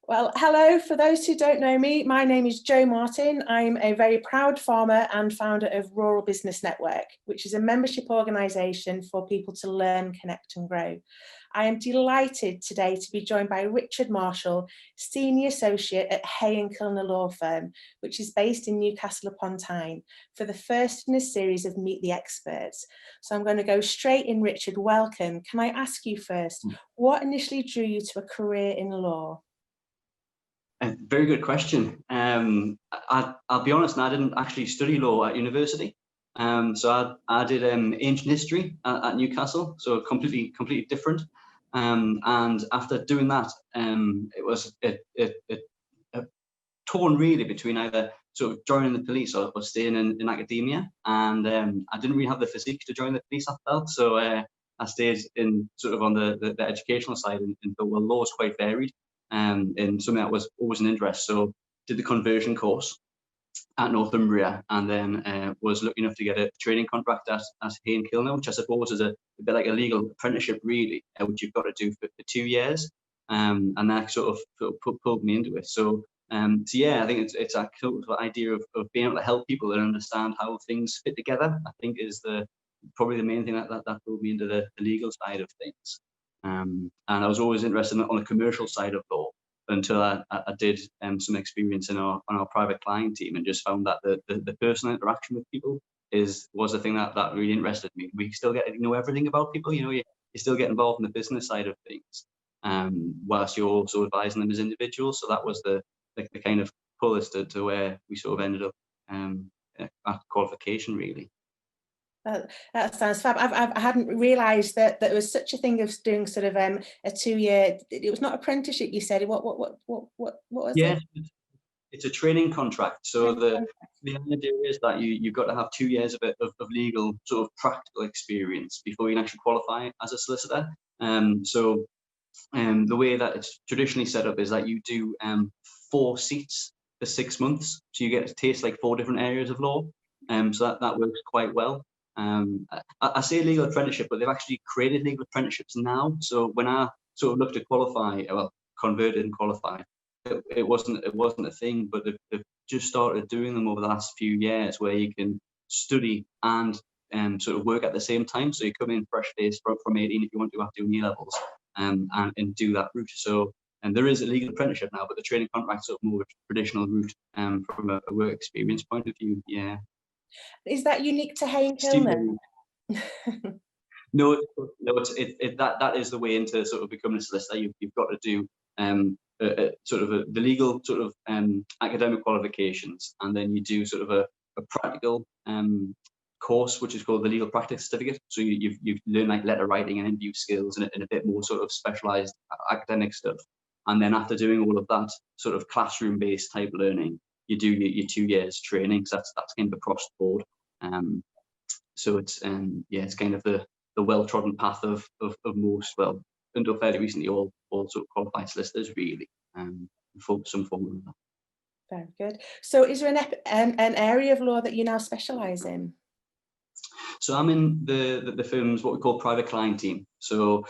Well, hello. For those who don't know me, my name is Jo Martin. I'm a very proud farmer and founder of Rural Business Network, which is a membership organisation for people to learn, connect and grow. I am delighted today to be joined by Richard Marshall, Senior Associate at Hay Kilner Law Firm, which is based in Newcastle upon Tyne, for the first in a series of Meet the Experts. So I'm going to go straight in. Richard, welcome. Can I ask you first, what initially drew you to a career in law? Very good question. I'll be honest, I didn't actually study law at university. So I did ancient history at Newcastle, so completely different. And after doing that, it was a torn really between either sort of joining the police or staying in academia. And I didn't really have the physique to join the police, I felt. So I stayed in sort of on the educational side and thought, well, law is quite varied. And something that was always an interest. So did the conversion course at Northumbria, and then was lucky enough to get a training contract at Hay Kilner, which I suppose is a bit like a legal apprenticeship really, which you've got to do for 2 years. And that sort of pulled me into it. So yeah, I think it's a sort of idea of being able to help people and understand how things fit together. I think is probably the main thing that pulled me into the legal side of things. And I was always interested on the commercial side of law until I did some experience on our private client team, and just found that the personal interaction with people was the thing that really interested me. We still get to know everything about people, you still get involved in the business side of things, whilst you're also advising them as individuals. So that was the kind of pull as to where we sort of ended up at qualification really. That sounds fab. I hadn't realised that there was such a thing of doing sort of a 2-year. It was not apprenticeship. You said what was it? It's a training contract. So the idea is that you've got to have 2 years of legal sort of practical experience before you can actually qualify as a solicitor. So the way that it's traditionally set up is that you do 4 seats for 6 months. So you get to taste like 4 different areas of law. So that works quite well. I say legal apprenticeship, but they've actually created legal apprenticeships now. So when I sort of looked to qualify, well, converted and qualified, it wasn't a thing, but they've just started doing them over the last few years, where you can study and sort of work at the same time. So you come in fresh faced from 18 if you want to after doing E-levels, and do that route. So there is a legal apprenticeship now, but the training contract's sort of more of a traditional route from a work experience point of view. Yeah. Is that unique to Hay Kilner? No, that is the way into sort of becoming a solicitor. You've got to do the legal sort of academic qualifications, and then you do sort of a practical course, which is called the legal practice certificate. So you've learned like letter writing and interview skills and a bit more sort of specialised academic stuff. And then after doing all of that sort of classroom-based type learning, you do your 2 years training. So that's kind of across the board. So it's it's kind of the well-trodden path of most, well, until fairly recently, all sort of qualified solicitors really, for some form of that. Very good. So is there an area of law that you now specialise in? So I'm in the firm's what we call private client team. So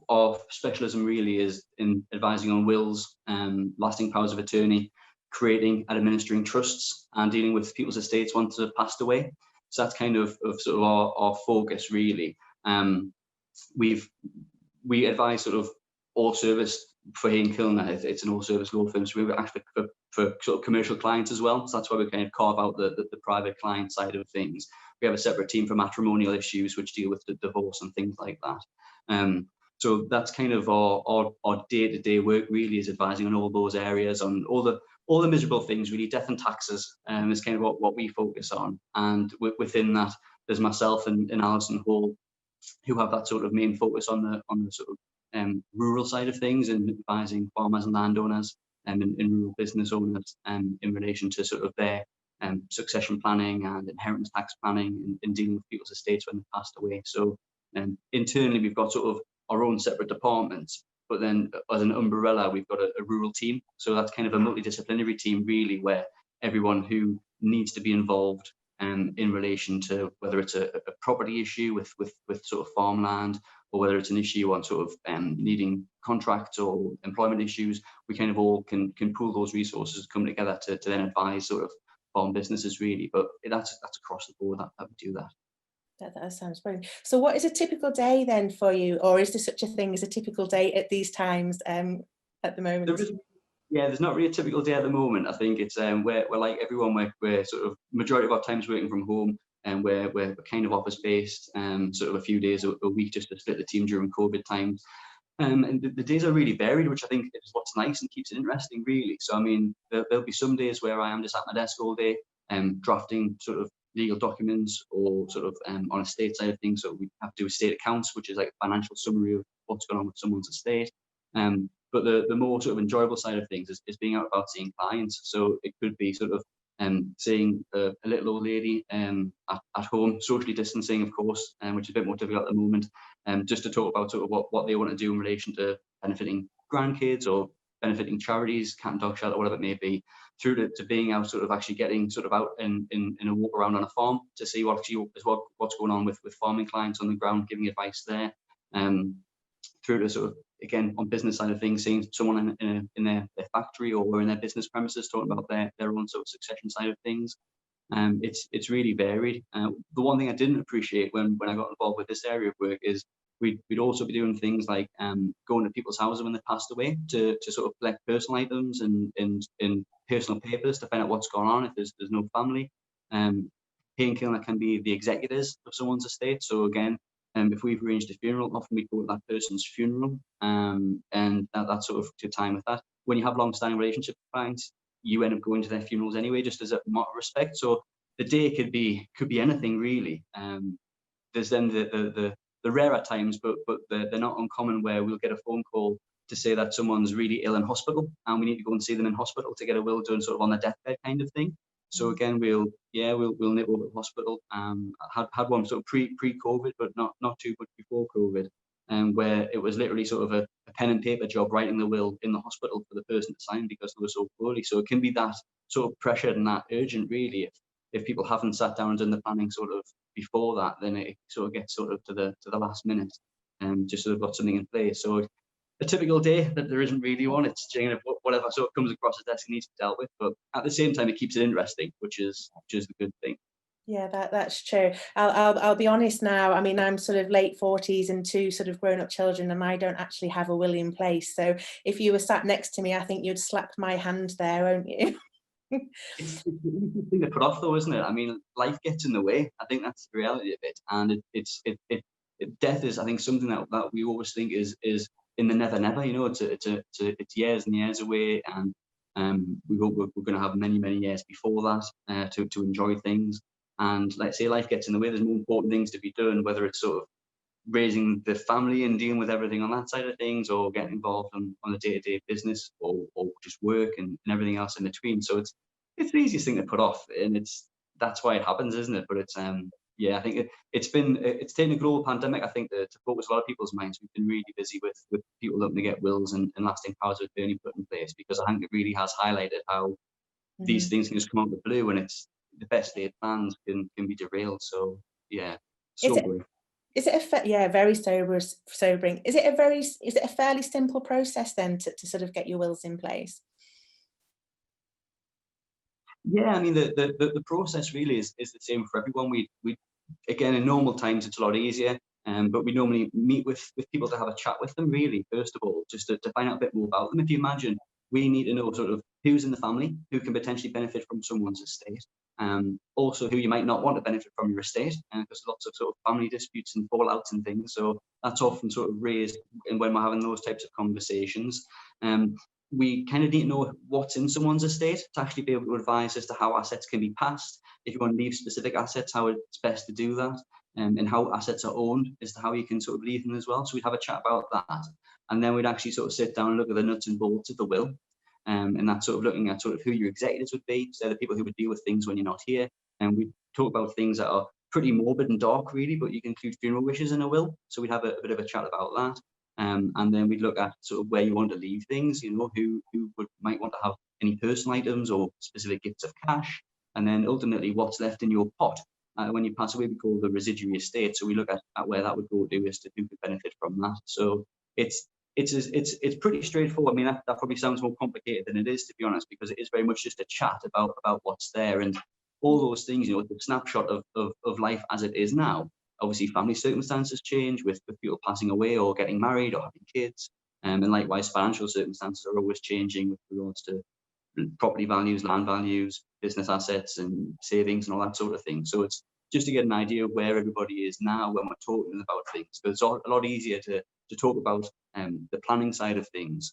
our specialism really is in advising on wills, lasting powers of attorney, creating and administering trusts, and dealing with people's estates once they've passed away. So that's kind of sort of our focus really. We advise sort of all service for Hay Kilner. It's an all service law firm, so we actually for sort of commercial clients as well. So that's why we kind of carve out the private client side of things. We have a separate team for matrimonial issues, which deal with the divorce and things like that. So that's kind of our day-to-day work really, is advising on all those areas, on all the miserable things really. Death and taxes is kind of what we focus on. And within that, there's myself and Alison Hall, who have that sort of main focus on the sort of rural side of things, and advising farmers and landowners and rural business owners in relation to sort of their succession planning and inheritance tax planning, and dealing with people's estates when they've passed away. So internally, we've got sort of our own separate departments, but then as an umbrella, we've got a rural team. So that's kind of a multidisciplinary team really, where everyone who needs to be involved in relation to whether it's a property issue with sort of farmland, or whether it's an issue on sort of needing contracts or employment issues, we kind of all can pool those resources, come together to then advise sort of farm businesses really. But that's across the board that we do that. That sounds brilliant. So what is a typical day then for you, or is there such a thing as a typical day at these times at the moment? There's not really a typical day at the moment. I think it's we're like everyone, we're sort of majority of our time's working from home, and we're kind of office based, sort of a few days a week just to split the team during COVID times. And the days are really varied, which I think is what's nice and keeps it interesting, really. So I mean, there'll be some days where I am just at my desk all day, drafting sort of legal documents, or sort of on estate side of things. So we have to do estate accounts, which is like a financial summary of what's going on with someone's estate. But the more sort of enjoyable side of things is being out about seeing clients. So it could be sort of seeing a little old lady at home, socially distancing, of course, which is a bit more difficult at the moment, just to talk about sort of what they want to do in relation to benefiting grandkids or benefiting charities, cat and dog shelter, whatever it may be, through to being out, sort of actually getting sort of out in a walk around on a farm to see what's going on with farming clients on the ground, giving advice there, through to sort of, again, on business side of things, seeing someone in their factory or in their business premises, talking about their own sort of succession side of things. It's really varied. The one thing I didn't appreciate when I got involved with this area of work is we'd also be doing things like going to people's houses when they passed away to sort of collect personal items and personal papers to find out what's going on if there's no family. Hay Kilner can be the executors of someone's estate. So again, if we've arranged a funeral, often we go to that person's funeral, and that's sort of to time with that. When you have long-standing relationships with clients, you end up going to their funerals anyway, just as a matter of respect. So the day could be anything really. There's then the rarer times, but they're not uncommon, where we'll get a phone call to say that someone's really ill in hospital and we need to go and see them in hospital to get a will done, sort of on their deathbed kind of thing. So again, we'll nip over to hospital. Had one sort of pre-COVID, but not too much before COVID, where it was literally sort of a pen and paper job, writing the will in the hospital for the person to sign because they were so poorly. So it can be that sort of pressured and that urgent, really. If people haven't sat down and done the planning sort of before that, then it sort of gets sort of to the last minute, and just sort of got something in place. So a typical day, that there isn't really one. It's whatever sort of comes across the desk and needs to be dealt with. But at the same time, it keeps it interesting, which is the good thing. Yeah, that's true. I'll be honest now. I mean, I'm sort of late 40s and 2 sort of grown-up children, and I don't actually have a will in place. So if you were sat next to me, I think you'd slap my hand there, won't you? It's an easy thing to put off, though, isn't it? I mean, life gets in the way. I think that's the reality of it. And death is, I think, something that we always think is in the never never. You know, it's years and years away, and we hope we're going to have many years before that to enjoy things. And like I say, life gets in the way. There's more important things to be done, whether it's sort of raising the family and dealing with everything on that side of things, or getting involved on the day-to-day business, or just work and everything else in between. So it's the easiest thing to put off, and that's why it happens, isn't it? But it's I think it's taken a global pandemic, I think, to focus a lot of people's minds. We've been really busy with people looking to get wills and lasting powers of attorney put in place, because I think it really has highlighted how these things can just come out of the blue, and it's the best laid plans can be derailed. So yeah, sobering. Is it very sobering? Is it a fairly simple process then to sort of get your wills in place? Yeah, I mean, the process really is the same for everyone. We again, in normal times it's a lot easier, but we normally meet with people to have a chat with them, really, first of all, just to find out a bit more about them. If you imagine, we need to know sort of who's in the family, who can potentially benefit from someone's estate, also who you might not want to benefit from your estate, because lots of sort of family disputes and fallouts and things. So that's often sort of raised when we're having those types of conversations. We kind of need to know what's in someone's estate to actually be able to advise as to how assets can be passed. If you want to leave specific assets, how it's best to do that, and how assets are owned as to how you can sort of leave them as well. So we'd have a chat about that, and then we'd actually sort of sit down and look at the nuts and bolts of the will, and that's sort of looking at sort of who your executors would be, so the people who would deal with things when you're not here. And we talk about things that are pretty morbid and dark, really, but you can include funeral wishes in a will. So we'd have a bit of a chat about that. And then we'd look at sort of where you want to leave things, you know, who might want to have any personal items or specific gifts of cash, and then ultimately what's left in your pot. when you pass away, we call the residuary estate. So we look at where that would go to as to who could benefit from that. So it's pretty straightforward. I mean, that probably sounds more complicated than it is, to be honest, because it is very much just a chat about what's there and all those things. You know, the snapshot of life as it is now. Obviously, family circumstances change with people passing away or getting married or having kids, and likewise, financial circumstances are always changing with regards to property values, land values, business assets, and savings and all that sort of thing. So it's just to get an idea of where everybody is now when we're talking about things. But it's a lot easier to talk about the planning side of things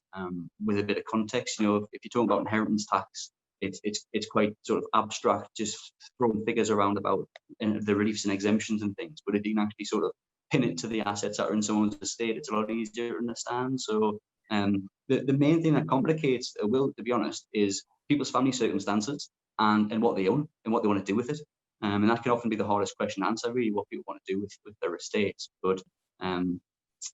with a bit of context. You know, if you're talking about inheritance tax, it's quite sort of abstract, just throwing figures around about the reliefs and exemptions and things. But if you can actually sort of pin it to the assets that are in someone's estate, it's a lot easier to understand. So the main thing that complicates a will, to be honest, is people's family circumstances and what they own and what they want to do with it. And that can often be the hardest question to answer, really, what people want to do with their estates. But and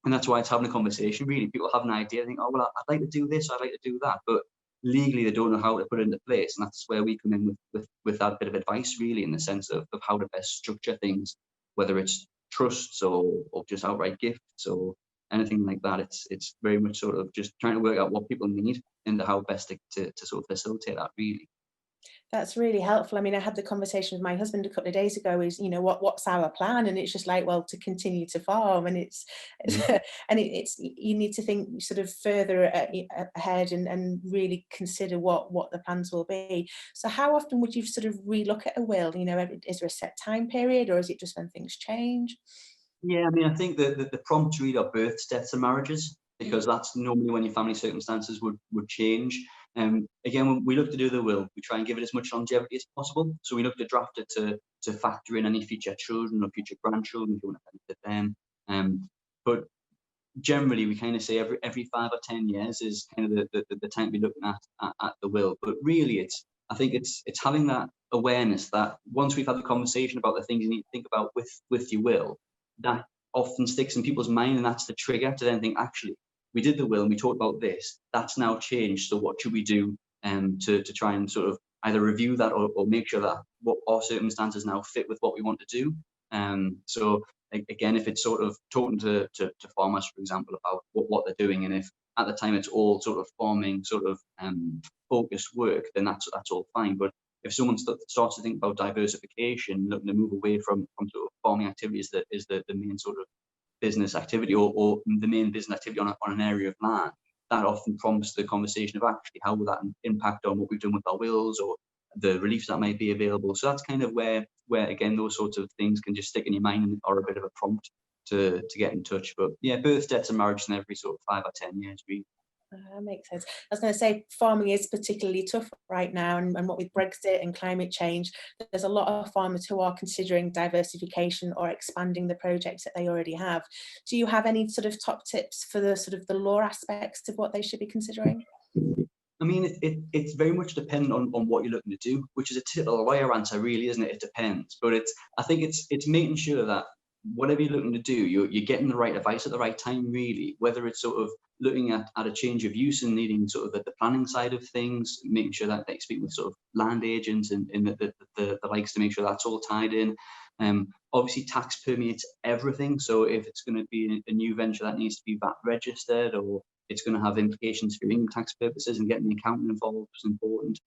that's why it's having a conversation, really. People have an idea, think, oh, well, I'd like to do this, I'd like to do that. But legally, they don't know how to put it into place. And that's where we come in with that bit of advice, really, in the sense of how to best structure things, whether it's trusts or just outright gifts or anything like that. It's very much sort of just trying to work out what people need and how best to sort of facilitate that, really. That's really helpful. I mean, I had the conversation with my husband a couple of days ago, is, you know, what's our plan? And it's just like, well, to continue to farm. And it's and it's you need to think sort of further ahead and really consider what the plans will be. So how often would you sort of relook at a will? You know, is there a set time period, or is it just when things change? Yeah, I mean, I think the prompts really are births, deaths, and marriages, because that's normally when your family circumstances would change. Again, when we look to do the will, we try and give it as much longevity as possible. So we look to draft it to factor in any future children or future grandchildren if you want to benefit them. But generally, we kind of say every 5 or 10 years is kind of the time to be looking at the will. But really, I think it's having that awareness that once we've had the conversation about the things you need to think about with your will, that often sticks in people's mind, and that's the trigger to then think, actually, we did the will and we talked about this, that's now changed, so what should we do to try and sort of either review that or make sure that what our circumstances now fit with what we want to do. So again, if it's sort of talking to farmers, for example, about what they're doing, and if at the time it's all sort of farming sort of focused work, then that's all fine. But if someone starts to think about diversification, looking to move away from sort of farming activities that is the main sort of business activity or the main business activity on an area of land, that often prompts the conversation of actually how will that impact on what we've done with our wills or the reliefs that might be available. So that's kind of where again, those sorts of things can just stick in your mind and are a bit of a prompt to get in touch. But yeah, birth, deaths, and marriages in every sort of 5 or 10 years, really. That makes sense. I was going to say farming is particularly tough right now, and what with Brexit and climate change, there's a lot of farmers who are considering diversification or expanding the projects that they already have. Do you have any sort of top tips for the sort of the law aspects of what they should be considering? I mean, it's very much dependent on what you're lawyer to do, which is a typical lawyer answer, really, isn't it? It depends. But I think it's making sure that whatever you're looking to do, you're getting the right advice at the right time, really. Whether it's sort of looking at a change of use and needing sort of the planning side of things, making sure that they speak with sort of land agents and the likes to make sure that's all tied in. Obviously, tax permeates everything. So if it's going to be a new venture that needs to be VAT registered, or it's going to have implications for income tax purposes, and getting the accountant involved is important.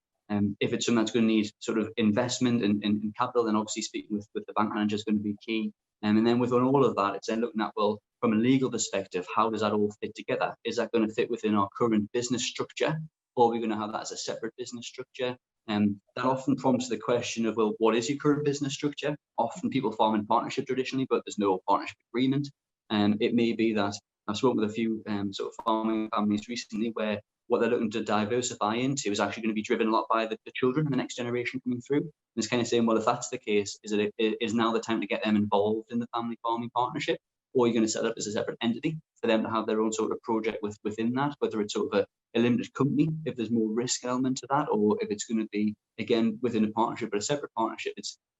If it's something that's going to need sort of investment in capital, then obviously speaking with the bank manager is going to be key. And then within all of that, it's then looking at, well, from a legal perspective, how does that all fit together? Is that going to fit within our current business structure, or are we going to have that as a separate business structure? That often prompts the question of, well, what is your current business structure? Often people farm in partnership traditionally, but there's no partnership agreement. It may be that I've spoken with a few sort of farming families recently where what they're looking to diversify into is actually going to be driven a lot by the children and the next generation coming through. And it's kind of saying, well, if that's the case, is now the time to get them involved in the family farming partnership, or are you going to set up as a separate entity for them to have their own sort of project within that, whether it's sort of a limited company, if there's more risk element to that, or if it's going to be, again, within a partnership, but a separate partnership.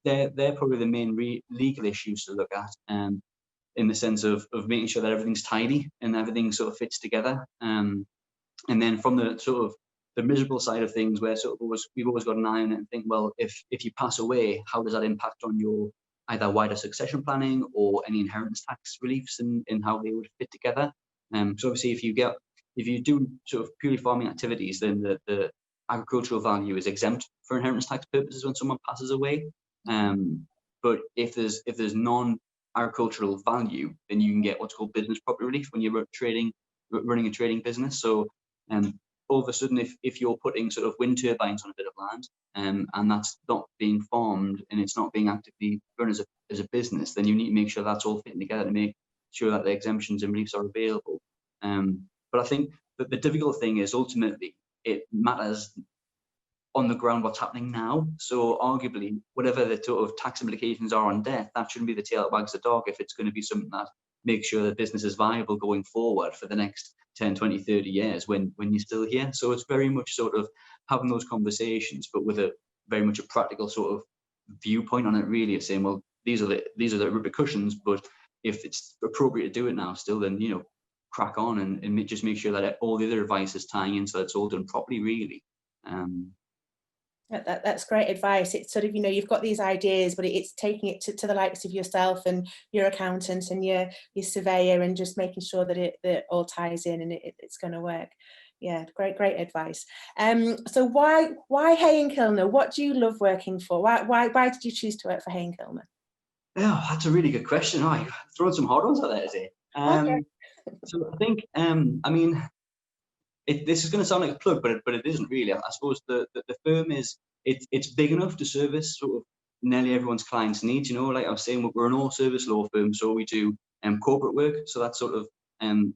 They're probably the main legal issues to look at. In the sense of making sure that everything's tidy and everything sort of fits together. And then from the sort of the miserable side of things, where sort of we've always got an eye on it and think, well, if you pass away, how does that impact on your either wider succession planning or any inheritance tax reliefs in how they would fit together. So obviously, if you do sort of purely farming activities, then the agricultural value is exempt for inheritance tax purposes when someone passes away. But if there's non-agricultural value, then you can get what's called business property relief when you're running a trading business. So all of a sudden, if you're putting sort of wind turbines on a bit of land, and that's not being farmed and it's not being actively run as a business, then you need to make sure that's all fitting together to make sure that the exemptions and reliefs are available. But I think that the difficult thing is ultimately it matters on the ground what's happening now. So arguably, whatever the sort of tax implications are on death, that shouldn't be the tail that wags the dog if it's going to be something that makes sure that business is viable going forward for the next 10, 20, 30 years when you're still here. So it's very much sort of having those conversations, but with a very much a practical sort of viewpoint on it, really, of saying, well, these are the repercussions, but if it's appropriate to do it now still, then, you know, crack on and just make sure that all the other advice is tying in so that it's all done properly, really. That's great advice. It's sort of, you know, you've got these ideas, but it's taking it to the likes of yourself and your accountant and your surveyor, and just making sure that it all ties in and it's going to work. Yeah, great advice. So why Hay Kilner? What do you love working for? Why did you choose to work for Hay Kilner? Oh, that's a really good question. Oh, you've thrown some hard ones out there today. Okay. So I think, I mean, this is going to sound like a plug, but it isn't really. I suppose the firm it's big enough to service sort of nearly everyone's clients' needs. You know, like I was saying, we're an all-service law firm, so we do corporate work. So that's sort of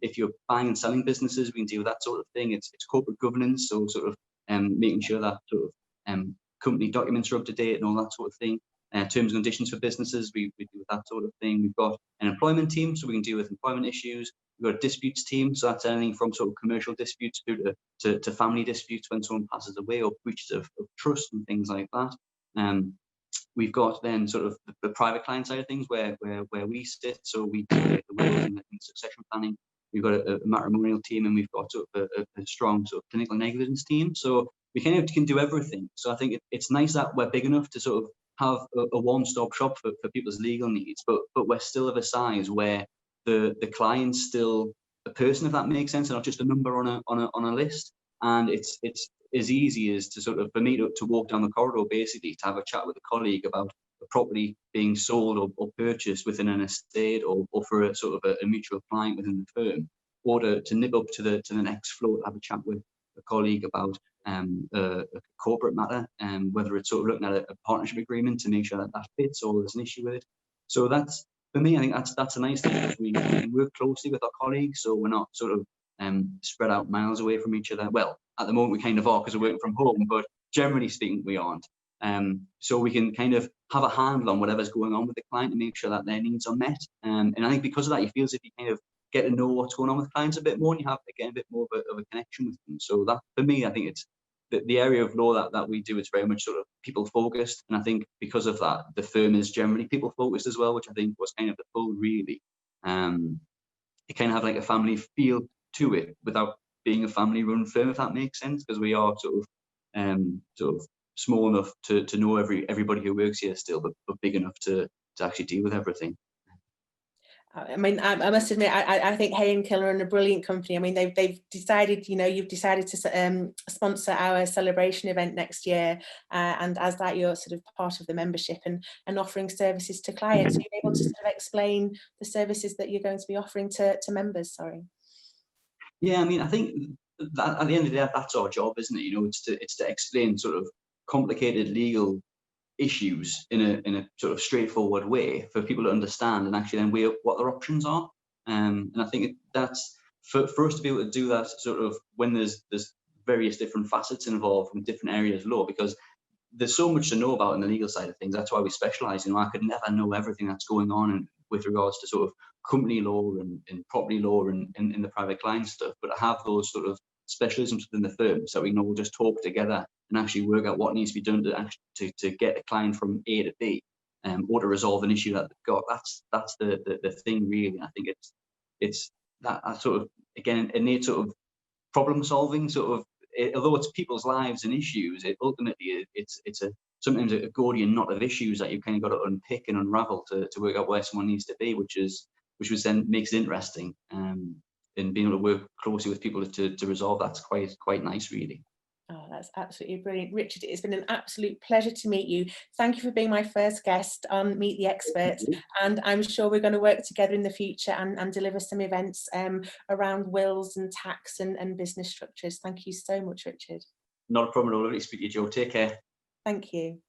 if you're buying and selling businesses, we can deal with that sort of thing. It's corporate governance, so sort of making sure that sort of company documents are up to date and all that sort of thing. Terms and conditions for businesses, we do that sort of thing. We've got an employment team, so we can deal with employment issues. We've got a disputes team, so that's anything from sort of commercial disputes through to family disputes when someone passes away, or breaches of trust and things like that. We've got then sort of the private client side of things where we sit, so we do the wills and succession planning. We've got a matrimonial team, and we've got sort of a strong sort of clinical negligence team. So we kind of can do everything. So I think it's nice that we're big enough to sort of have a one-stop shop for people's legal needs, but we're still of a size where the client's still a person, if that makes sense, and not just a number on a list. And it's as easy as to sort of for me to walk down the corridor, basically to have a chat with a colleague about a property being sold or purchased within an estate, or for a sort of a mutual client within the firm, or to nip up to the next floor to have a chat with a colleague about a corporate matter, whether it's sort of looking at a partnership agreement to make sure that fits or there's an issue with it. So that's, for me, I think that's a nice thing, because we work closely with our colleagues, so we're not sort of spread out miles away from each other. Well, at the moment we kind of are because we're working from home, but generally speaking we aren't. So we can kind of have a handle on whatever's going on with the client and make sure that their needs are met. And I think because of that, you feel as if you kind of get to know what's going on with clients a bit more, and you have, again, a bit more of a connection with them. So that, for me, I think it's the area of law that we do is very much sort of people focused, and I think because of that, the firm is generally people focused as well, which I think was kind of the pull, really. It kind of have like a family feel to it without being a family run firm, if that makes sense, because we are sort of small enough to know everybody who works here still, but big enough to actually deal with everything. I mean, I must admit, I think Hay Kilner are a brilliant company. I mean, they've decided, you know, you've decided to sponsor our celebration event next year, and as that, you're sort of part of the membership and offering services to clients. Are you able to sort of explain the services that you're going to be offering to members? Sorry. Yeah, I mean, I think that at the end of the day, that's our job, isn't it? You know, it's to explain sort of complicated legal issues in a sort of straightforward way for people to understand, and actually then weigh up what their options are. And I think that's for us to be able to do that sort of when there's various different facets involved from different areas of law, because there's so much to know about in the legal side of things. That's why we specialize. You know, I could never know everything that's going on with regards to sort of company law and property law and in the private client stuff, but I have those sort of specialisms within the firm, so we can all just talk together and actually work out what needs to be done to get a client from A to B, or to resolve an issue that they've got. That's the thing, really. I think it's that sort of, again, innate sort of problem solving sort of although it's people's lives and issues, ultimately it's sometimes a Gordian knot of issues that you kind of got to unpick and unravel to work out where someone needs to be, which then makes it interesting. And being able to work closely with people to resolve that's quite nice, really. Oh, that's absolutely brilliant. Richard, it's been an absolute pleasure to meet you. Thank you for being my first guest on Meet the Experts. And I'm sure we're going to work together in the future and deliver some events around wills and tax and business structures. Thank you so much, Richard. Not a problem at all. Lovely to speak to you, Joe. Take care. Thank you.